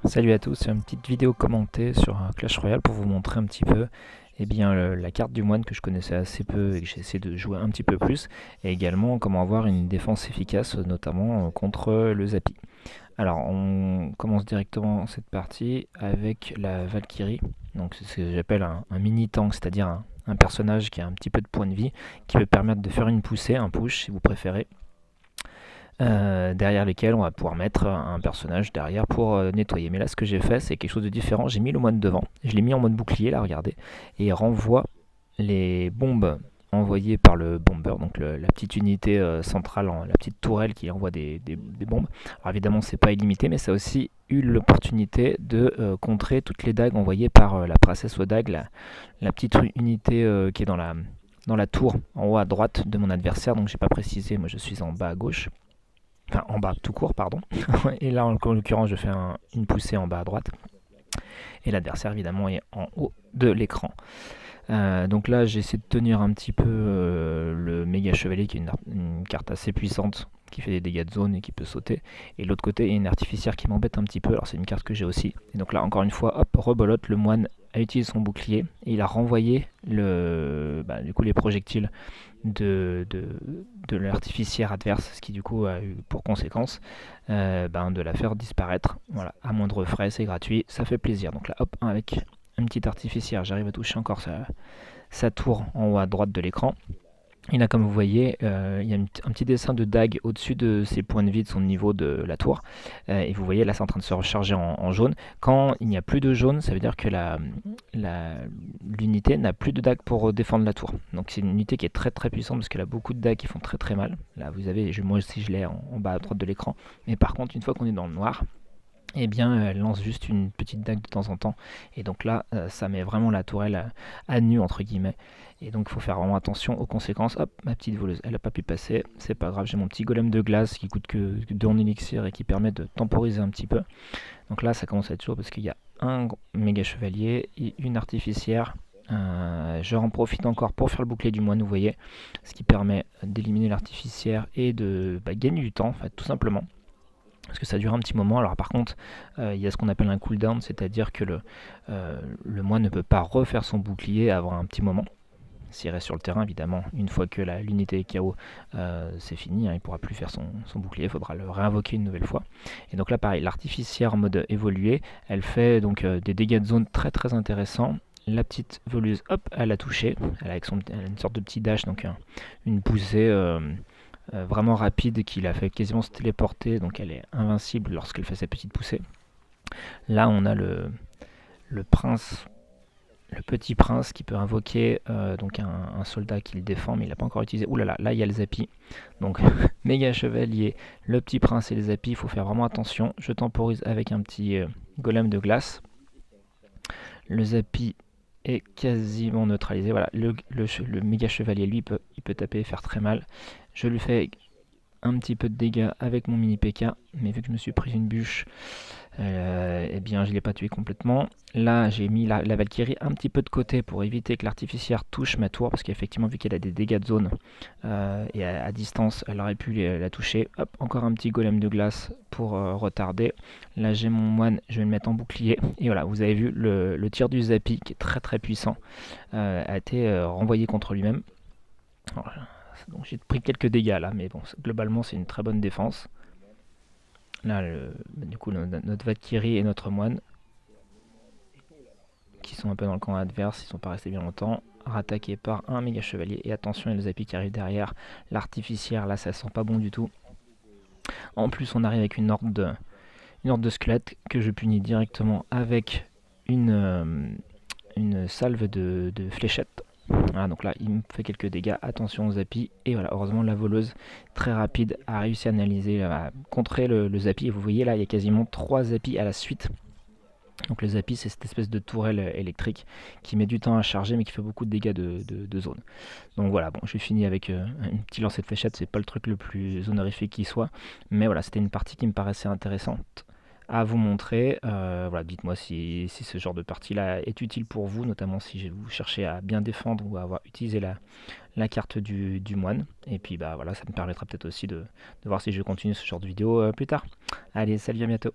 Salut à tous, c'est une petite vidéo commentée sur Clash Royale pour vous montrer un petit peu la carte du moine que je connaissais assez peu et que j'ai essayé de jouer un petit peu plus, et également comment avoir une défense efficace, notamment contre le Zappy. Alors on commence directement cette partie avec la Valkyrie, donc c'est ce que j'appelle un mini tank, c'est-à-dire un personnage qui a un petit peu de points de vie, qui peut permettre de faire une poussée, un push si vous préférez, derrière lesquels on va pouvoir mettre un personnage derrière pour nettoyer. Mais là, ce que j'ai fait, c'est quelque chose de différent. J'ai mis le moine devant, je l'ai mis en mode bouclier, là, regardez, et il renvoie les bombes envoyées par le bomber, donc la petite unité centrale, la petite tourelle qui envoie des bombes. Alors évidemment, c'est pas illimité, mais ça a aussi eu l'opportunité de contrer toutes les dagues envoyées par la princesse aux dagues, la petite unité qui est dans la tour en haut à droite de mon adversaire. Donc j'ai pas précisé, moi je suis en bas à gauche. Enfin, en bas, tout court, pardon. Et là, en l'occurrence, je fais une poussée en bas à droite. Et l'adversaire, évidemment, est en haut de l'écran. Donc là, j'ai essayé de tenir un petit peu le méga chevalier, qui est une carte assez puissante, qui fait des dégâts de zone et qui peut sauter. Et de l'autre côté, il y a une artificière qui m'embête un petit peu. Alors, c'est une carte que j'ai aussi. Et donc là, encore une fois, hop, rebolote, le moine a utilisé son bouclier et il a renvoyé du coup, les projectiles de l'artificière adverse, ce qui du coup a eu pour conséquence de la faire disparaître. Voilà, à moindre frais, c'est gratuit, ça fait plaisir. Donc là, hop, avec une petite artificière, j'arrive à toucher encore sa tour en haut à droite de l'écran. Et là, comme vous voyez, il y a un petit dessin de dague au-dessus de ses points de vie, de son niveau de la tour. Et vous voyez, là, c'est en train de se recharger en jaune. Quand il n'y a plus de jaune, ça veut dire que l'unité n'a plus de dague pour défendre la tour. Donc c'est une unité qui est très très puissante parce qu'elle a beaucoup de dagues qui font très très mal. Là, vous avez, moi aussi, je l'ai en bas à droite de l'écran. Mais par contre, une fois qu'on est dans le noir, eh bien, elle lance juste une petite dague de temps en temps. Et donc là, ça met vraiment la tourelle à nu, entre guillemets. Et donc, il faut faire vraiment attention aux conséquences. Hop, ma petite voleuse, elle n'a pas pu passer. C'est pas grave, j'ai mon petit golem de glace qui coûte que 2 en élixir et qui permet de temporiser un petit peu. Donc là, ça commence à être chaud parce qu'il y a un méga chevalier et une artificière. Je en profite encore pour faire le bouclier du moine, vous voyez. Ce qui permet d'éliminer l'artificière et de gagner du temps, en fait, tout simplement, parce que ça dure un petit moment. Alors par contre, il y a ce qu'on appelle un cooldown, c'est-à-dire que le moine ne peut pas refaire son bouclier avant un petit moment. S'il reste sur le terrain, évidemment, une fois que l'unité est KO, c'est fini, hein, il ne pourra plus faire son bouclier, il faudra le réinvoquer une nouvelle fois. Et donc là, pareil, l'artificière en mode évolué, elle fait donc des dégâts de zone très très intéressants. La petite voleuse, hop, elle a touché, elle a une sorte de petit dash, donc une poussée vraiment rapide qui l'a fait quasiment se téléporter, donc elle est invincible lorsqu'elle fait sa petite poussée. Là, on a le prince, le petit prince qui peut invoquer donc un soldat qui le défend, mais il n'a pas encore utilisé. Ouh là là, là il y a le Zappy. Donc méga chevalier, le petit prince et le Zappy, il faut faire vraiment attention. Je temporise avec un petit golem de glace. Le Zappy est quasiment neutralisé. Voilà, le méga chevalier, lui, il peut taper et faire très mal. Je lui fais un petit peu de dégâts avec mon mini PK, mais vu que je me suis pris une bûche, eh bien je ne l'ai pas tué complètement. Là j'ai mis la Valkyrie un petit peu de côté pour éviter que l'artificière touche ma tour, parce qu'effectivement vu qu'elle a des dégâts de zone et à distance, elle aurait pu la toucher. Hop, encore un petit golem de glace pour retarder. Là j'ai mon moine, je vais le mettre en bouclier. Et voilà, vous avez vu le tir du Zappy qui est très très puissant, a été renvoyé contre lui-même. Donc j'ai pris quelques dégâts là, mais bon, globalement c'est une très bonne défense. Là, du coup, notre Valkyrie et notre moine, qui sont un peu dans le camp adverse, ils sont pas restés bien longtemps, rattaqués par un méga chevalier. Et attention, il y a le Zappy qui arrive derrière. L'artificière, là, ça sent pas bon du tout. En plus, on arrive avec une horde de squelettes que je punis directement avec une salve de fléchettes. Voilà, donc là, il me fait quelques dégâts. Attention aux Zappy. Et voilà, heureusement, la voleuse, très rapide, a réussi à analyser, à contrer le Zappy. Et vous voyez, là, il y a quasiment 3 Zappy à la suite. Donc le Zappy, c'est cette espèce de tourelle électrique qui met du temps à charger, mais qui fait beaucoup de dégâts de zone. Donc voilà, bon, j'ai fini avec un petit lancer de fléchette. C'est pas le truc le plus honorifique qui soit. Mais voilà, c'était une partie qui me paraissait intéressante à vous montrer. Voilà, dites-moi si ce genre de partie-là est utile pour vous, notamment si vous cherchez à bien défendre ou à avoir utilisé la carte du moine. Et puis bah voilà, ça me permettra peut-être aussi de voir si je continue ce genre de vidéo plus tard. Allez, salut, à bientôt.